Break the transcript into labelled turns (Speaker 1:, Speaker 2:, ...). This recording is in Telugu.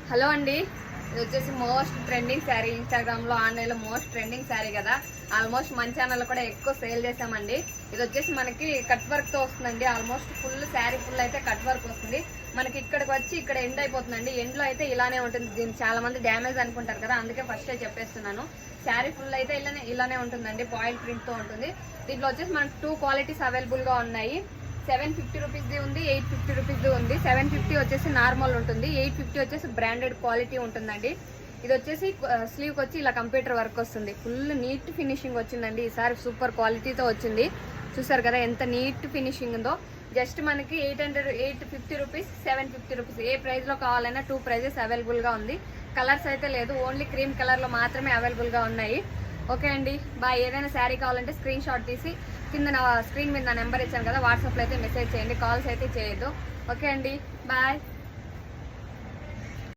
Speaker 1: హలో అండి, ఇది వచ్చేసి మోస్ట్ ట్రెండింగ్ శారీ. ఇన్స్టాగ్రామ్లో ఆన్లైన్లో మోస్ట్ ట్రెండింగ్ శారీ కదా. ఆల్మోస్ట్ మన ఛానల్లో కూడా ఎక్కువ సేల్ చేసామండి. ఇది వచ్చేసి మనకి కట్ వర్క్తో వస్తుందండి. ఆల్మోస్ట్ ఫుల్ శారీ ఫుల్ అయితే కట్ వర్క్ వస్తుంది. మనకి ఇక్కడికి వచ్చి ఇక్కడ ఎండ్ అయిపోతుందండి. ఎండ్లో అయితే ఇలానే ఉంటుంది. దీన్ని చాలా మంది డ్యామేజ్ అనుకుంటారు కదా, అందుకే ఫస్టే చెప్పేస్తున్నాను. శారీ ఫుల్ అయితే ఇలానే ఉంటుందండి. బాయిల్ ప్రింట్తో ఉంటుంది. దీంట్లో వచ్చేసి మనకు 2 క్వాలిటీస్ అవైలబుల్గా ఉన్నాయి. 750 రూపీస్ది ఉంది, 850 రూపీస్ది ఉంది. 750 వచ్చేసి నార్మల్ ఉంటుంది, 850 వచ్చేసి బ్రాండెడ్ క్వాలిటీ ఉంటుందండి. ఇది వచ్చేసి స్లీవ్కి వచ్చి ఇలా కంప్యూటర్ వర్క్ వస్తుంది. ఫుల్ నీట్ ఫినిషింగ్ వచ్చిందండి. ఈసారి సూపర్ క్వాలిటీతో వచ్చింది. చూసారు కదా ఎంత నీట్ ఫినిషింగ్ ఉందో. జస్ట్ మనకి 850 రూపీస్, 750 రూపీస్ ఏ ప్రైస్లో కావాలన్నా 2 ప్రైజెస్ అవైలబుల్గా ఉంది. కలర్స్ అయితే లేదు, ఓన్లీ క్రీమ్ కలర్లో మాత్రమే అవైలబుల్గా ఉన్నాయి. ఓకే అండి, బాయ్. ఏదైనా శారీ కావాలంటే స్క్రీన్ షాట్ తీసి కింద నా స్క్రీన్ మీద నా నెంబర్ ఇచ్చాను కదా, వాట్సాప్లో అయితే మెసేజ్ చేయండి. కాల్స్ అయితే చేయొద్దు. ఓకే అండి, బాయ్.